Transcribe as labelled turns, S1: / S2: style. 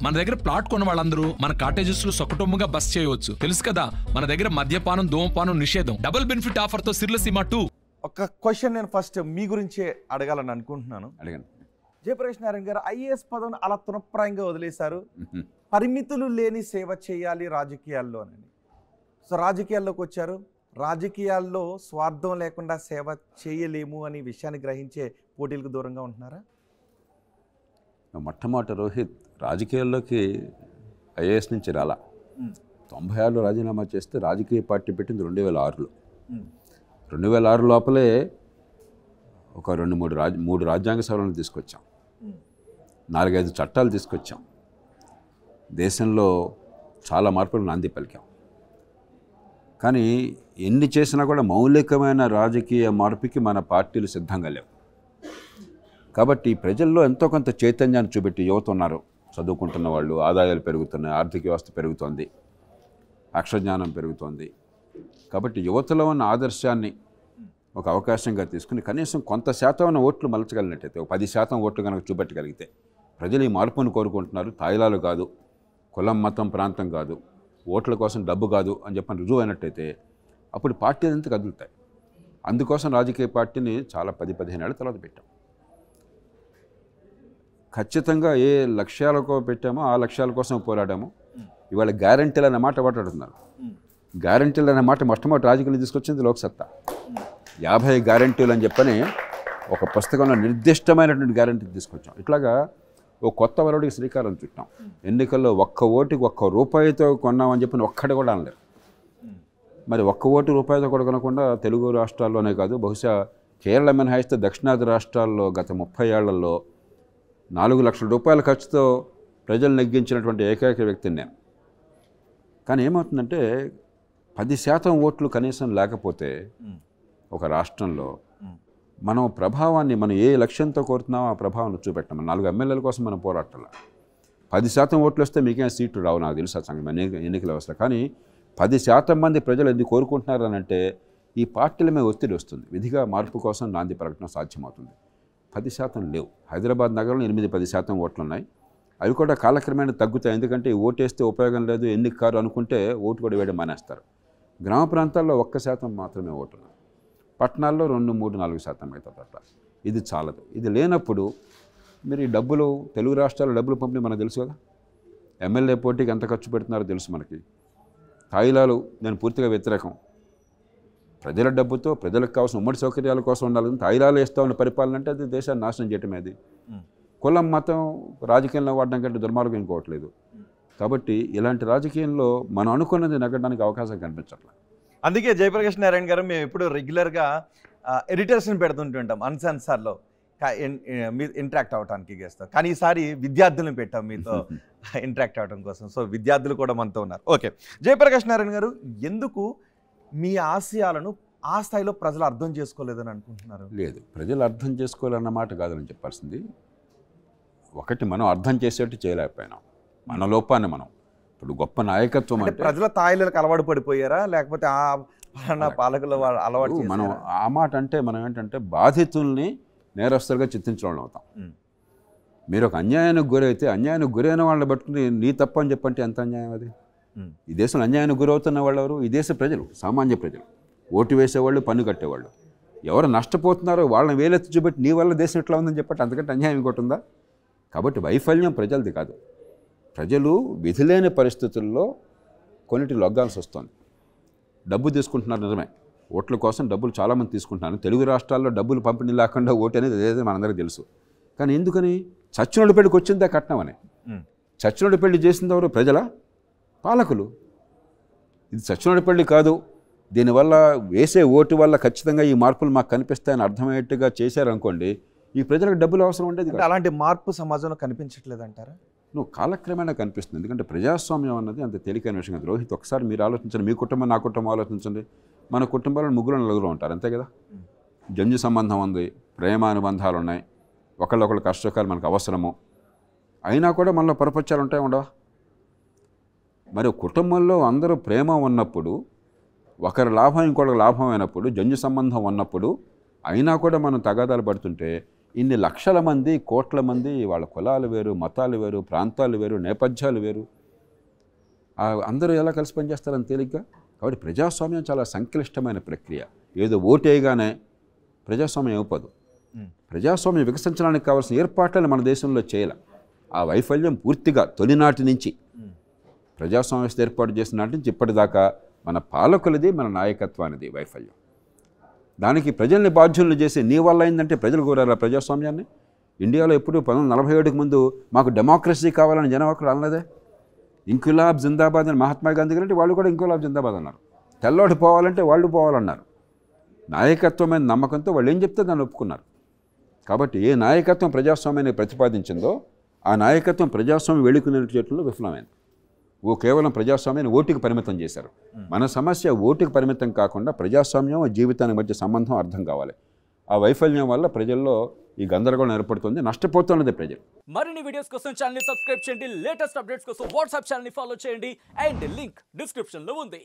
S1: మన దగ్గర ప్లాట్ కొన్న వాళ్ళందరూ మన కాటేజెస్ లో సకుటుంబంగా బస్ చేయవచ్చు. తెలుసు కదా, మన దగ్గర మద్యపానం ధూమపానం నిషేధం. డబుల్ బెనిఫిట్ ఆఫర్ తో సిర్లసీమ 2.
S2: ఒక క్వశ్చన్ నేను ఫస్ట్ మీ గురించే అడగాలని అనుకుంటున్నాను.
S3: అడగండి.
S2: జయప్రకాష్ నారాయణ గారు ఐఏఎస్ పదవిని అలా తృణప్రాయంగా వదిలేశారు. పరిమితులు లేని సేవ చేయాలి రాజకీయాల్లో అని. సో రాజకీయాల్లోకి వచ్చారు. రాజకీయాల్లో స్వార్థం లేకుండా సేవ చేయలేము అని విషయాన్ని గ్రహించే పోటీలకు దూరంగా ఉంటున్నారా?
S3: మొట్టమొదటి రోహిత్ రాజకీయాల్లోకి ఐఏఎస్ నుంచి రాలా. 96లో రాజీనామా చేస్తే రాజకీయ పార్టీ పెట్టింది 2006లో. 2006 లోపలే ఒక 3 రాజ్యాంగ సవరణలు తీసుకొచ్చాం, 4-5 చట్టాలు తీసుకొచ్చాం, దేశంలో చాలా మార్పులు నాంది పలికాం. కానీ ఎన్ని చేసినా కూడా మౌలికమైన రాజకీయ మార్పుకి మన పార్టీలు సిద్ధంగా లేవు. కాబట్టి ప్రజల్లో ఎంతో కొంత చైతన్యాన్ని చూపెట్టి యువత ఉన్నారు, చదువుకుంటున్న వాళ్ళు, ఆదాయాలు పెరుగుతున్నాయి, ఆర్థిక వ్యవస్థ పెరుగుతోంది, అక్షరజ్ఞానం పెరుగుతోంది. కాబట్టి యువతలో ఉన్న ఆదర్శాన్ని ఒక అవకాశంగా తీసుకుని కనీసం కొంత శాతం ఓట్లు మలచగలిగినట్టయితే, ఒక 10% ఓట్లు కనుక చూపెట్టగలిగితే, ప్రజలు ఈ మార్పును కోరుకుంటున్నారు, తాయిలాలు కాదు, కులం మతం ప్రాంతం కాదు, ఓట్ల కోసం డబ్బు కాదు అని చెప్పని రుజువు అయినట్టయితే అప్పుడు పార్టీలు అంతా కదులుతాయి. అందుకోసం రాజకీయ పార్టీని చాలా 10-15 ఏళ్ళ తర్వాత పెట్టాం. ఖచ్చితంగా ఏ లక్ష్యాలకో పెట్టామో ఆ లక్ష్యాల కోసం పోరాడాము. ఇవాళ గ్యారంటీలు అనే మాట మాట్లాడుతున్నారు. గ్యారంటీలు అనే మాట మొట్టమొదటి రాజకీయాలు తీసుకొచ్చింది లోక్సత్తా. 50 గ్యారంటీలు అని చెప్పని ఒక పుస్తకంలో నిర్దిష్టమైనటువంటి గ్యారంటీ తీసుకొచ్చాం. ఇట్లాగా ఓ కొత్త వరవడికి శ్రీకారం చుట్టాం. ఎన్నికల్లో ఒక్క ఓటుకి ₹1 కొన్నామని చెప్పి ఒక్కటి కూడా అనలేరు. మరి ₹1 కూడా కొనకుండా తెలుగు రాష్ట్రాల్లోనే కాదు, బహుశా కేరళ మినహాయిస్తే దక్షిణాది రాష్ట్రాల్లో గత 30 ఏళ్లలో ₹4 లక్షల ఖర్చుతో ప్రజలు నెగ్గించినటువంటి ఏకైక వ్యక్తిని నేను. కానీ ఏమవుతుందంటే 10% ఓట్లు కనీసం లేకపోతే ఒక రాష్ట్రంలో మనం ప్రభావాన్ని, మనం ఏ లక్ష్యంతో కోరుతున్నామో ఆ ప్రభావాన్ని చూపెట్టాం. 4 ఎమ్మెల్యేల కోసం మనం పోరాటాల 10% ఓట్లు వస్తే మీకేం సీట్లు రావు, నాకు తెలుసు ఆ సంగతి ఎన్నికల వ్యవస్థ. కానీ 10% మంది ప్రజలు ఎందుకు కోరుకుంటున్నారు అని అంటే ఈ పార్టీల మీద ఒత్తిడి వస్తుంది. విధిగా మార్పు కోసం నాంది పలకడం సాధ్యమవుతుంది. 10% లేవు. హైదరాబాద్ నగరంలో 8-10% ఓట్లు ఉన్నాయి. అవి కూడా కాలక్రమేణా తగ్గుతాయి. ఎందుకంటే ఓటేస్తే ఉపయోగం లేదు, ఎన్నిక కారు అనుకుంటే ఓటు కూడా వేయడం మానేస్తారు. గ్రామ ప్రాంతాల్లో 1% మాత్రమే ఓటున్నాయి. పట్టణాల్లో 2-3-4% మిగతా పట్ల. ఇది చాలదు. ఇది లేనప్పుడు మీరు ఈ డబ్బులు, తెలుగు రాష్ట్రాల డబ్బులు పంపిణీ మనకు తెలుసు కదా, ఎమ్మెల్యే పోటీకి ఎంత ఖర్చు పెడుతున్నారో తెలుసు మనకి. తాయిలాలు నేను పూర్తిగా వ్యతిరేకం. ప్రజల డబ్బుతో ప్రజలకు కావాల్సిన ఉమ్మడి సౌకర్యాల కోసం ఉండాలి. తాయిలాలు వేస్తూ ఉన్న పరిపాలన అంటే అది దేశాన్ని నాశనం చేయటమే. అది కులం మతం రాజకీయంలో వాడడం కంటే దుర్మార్గం ఇంకోవట్లేదు. కాబట్టి ఇలాంటి రాజకీయంలో మనం అనుకున్నది నగ్గడానికి అవకాశం కనిపించట్లేదు.
S2: అందుకే జయప్రకాష్ నారాయణ గారు మేము ఎప్పుడు రెగ్యులర్గా ఎడిటర్స్ని పెడుతుంటుంటాం అన్సెన్సార్లో ఇంటరాక్ట్ అవ్వడానికి చేస్తాం. కానీ ఈసారి విద్యార్థులను పెట్టాం మీతో ఇంటరాక్ట్ అవ్వడం కోసం. సో విద్యార్థులు కూడా మనతో ఉన్నారు. ఓకే, జయప్రకాష్ నారాయణ గారు, ఎందుకు మీ ఆశయాలను ఆ స్థాయిలో ప్రజలు అర్థం చేసుకోలేదని అనుకుంటున్నారు?
S3: లేదు, ప్రజలు అర్థం చేసుకోవాలన్నమాట కాదని చెప్పాల్సింది. ఒకటి, మనం అర్థం చేసేట్టు చేయలేకపోయినాం. మన లోపాన్ని మనం ఇప్పుడు గొప్ప నాయకత్వం అంటే
S2: ప్రజల తాయిలకు అలవాటు పడిపోయారా, లేకపోతే ఆ పాలకుల అలవాటు?
S3: మనం ఆ మాట అంటే మనం ఏంటంటే బాధితుల్ని నేరస్తులుగా చిత్రించడం అవుతాం. మీరు ఒక అన్యాయానికి గురైతే అన్యాయానికి గురైన వాళ్ళని పట్టుకుని నీ తప్ప అని చెప్పంటే ఎంత అన్యాయం అది? ఈ దేశంలో అన్యాయానికి గురవుతున్న వాళ్ళు ఎవరు? ఈ దేశ ప్రజలు, సామాన్య ప్రజలు, ఓటు వేసేవాళ్ళు, పన్ను కట్టేవాళ్ళు. ఎవరు నష్టపోతున్నారో వాళ్ళని వేలెత్తి చూపెట్టి నీ వల్ల దేశం ఎట్లా ఉందని చెప్పంటే అంతకంటే అన్యాయం ఇంకోటి ఉందా? కాబట్టి వైఫల్యం ప్రజలది కాదు. ప్రజలు విధిలేని పరిస్థితుల్లో కొన్నిటి లొగ్గాల్సి వస్తుంది. డబ్బు తీసుకుంటున్నారు నిజమే, ఓట్ల కోసం డబ్బులు చాలామంది తీసుకుంటున్నారు. తెలుగు రాష్ట్రాల్లో డబ్బులు పంపిణీ లేకుండా ఓటు అనేది ఏదైతే మనందరికీ తెలుసు. కానీ ఎందుకని? చచ్చినోడి పెళ్లికి వచ్చిందా కట్నం అని. చచ్చినోడి పెళ్లి చేసింది ఎవరు? ప్రజల పాలకులు. ఇది చచ్చినోడి పెళ్లి కాదు, దీనివల్ల వేసే ఓటు వల్ల ఖచ్చితంగా ఈ మార్పులు మాకు కనిపిస్తాయని అర్థమయ్యేట్టుగా చేశారనుకోండి, ఈ ప్రజలకు డబ్బులు అవసరం ఉండేది.
S2: అలాంటి మార్పు సమాజంలో కనిపించట్లేదు అంటారా?
S3: నువ్వు కాలక్రమేణా కనిపిస్తుంది. ఎందుకంటే ప్రజాస్వామ్యం అన్నది అంత తేలికైన విషయం కాదు. రోహిత్, ఒకసారి మీరు ఆలోచించండి, మీ కుటుంబం నా కుటుంబం ఆలోచించండి. మన కుటుంబాల్లో 3-4 ఉంటారు, అంతే కదా. జంజు సంబంధం ఉంది, ప్రేమానుబంధాలు ఉన్నాయి, ఒకళ్ళొకళ్ళు కష్టకాలు మనకు అవసరము. అయినా కూడా మనలో పొరపచ్చాలు ఉంటాయి, ఉండవా? మరి కుటుంబంలో అందరూ ప్రేమ ఉన్నప్పుడు, ఒకరి లాభం ఇంకొకరికి లాభం అయినప్పుడు, జంజు సంబంధం ఉన్నప్పుడు అయినా కూడా మనం తగాదాలు పడుతుంటే ఇన్ని లక్షల మంది, కోట్ల మంది, వాళ్ళ కులాలు వేరు, మతాలు వేరు, ప్రాంతాలు వేరు, నేపథ్యాలు వేరు, అందరూ ఎలా కలిసి పనిచేస్తారని తేలిగ్గా. కాబట్టి ప్రజాస్వామ్యం చాలా సంక్లిష్టమైన ప్రక్రియ. ఏదో ఓటేయగానే ప్రజాస్వామ్యం అయిపోదు. ప్రజాస్వామ్యం వికసించడానికి కావాల్సిన ఏర్పాట్లను మన దేశంలో చేయాలి. ఆ వైఫల్యం పూర్తిగా తొలినాటి నుంచి, ప్రజాస్వామ్య వ్యవస్థ ఏర్పాటు చేసిన నాటి నుంచి ఇప్పటిదాకా మన పాలకులది, మన నాయకత్వానిది వైఫల్యం. దానికి ప్రజల్ని బాధ్యులను చేసి నీ వల్ల అయిందంటే ప్రజలు కోరారు ప్రజాస్వామ్యాన్ని. ఇండియాలో ఎప్పుడు 1947కి ముందు మాకు డెమోక్రసీ కావాలని జనం ఒకరు అనలేదే. ఇంక్విలాబ్ జిందాబాద్ అని మహాత్మా గాంధీ గారు అంటే వాళ్ళు కూడా ఇంక్విలాబ్ జిందాబాద్ అన్నారు. తెల్లోడు పోవాలంటే వాళ్ళు పోవాలన్నారు. నాయకత్వమైన నమ్మకంతో వాళ్ళు ఏం చెప్తే దాన్ని ఒప్పుకున్నారు. కాబట్టి ఏ నాయకత్వం ప్రజాస్వామ్యాన్ని ప్రతిపాదించిందో ఆ నాయకత్వం ప్రజాస్వామ్యం వెళ్ళుకునే చేతుల్లో విఫలమైంది. కేవలం ప్రజాస్వామ్యాన్ని ఓటుకి పరిమితం చేశారు. మన సమస్య ఓటుకి పరిమితం కాకుండా ప్రజాస్వామ్యం జీవితానికి మధ్య సంబంధం అర్థం కావాలి. ఆ వైఫల్యం వల్ల ప్రజల్లో ఈ గందరగోళం ఏర్పడుతుంది, నష్టపోతున్నది ప్రజలు.
S4: మరిన్ని వీడియోస్ కోసం ఛానల్ ని సబ్స్క్రైబ్ చేయండి, లేటెస్ట్ అప్డేట్స్ కోసం వాట్సాప్ ఛానల్ ని ఫాలో చేయండి అండ్ లింక్ డిస్క్రిప్షన్ లో ఉంది.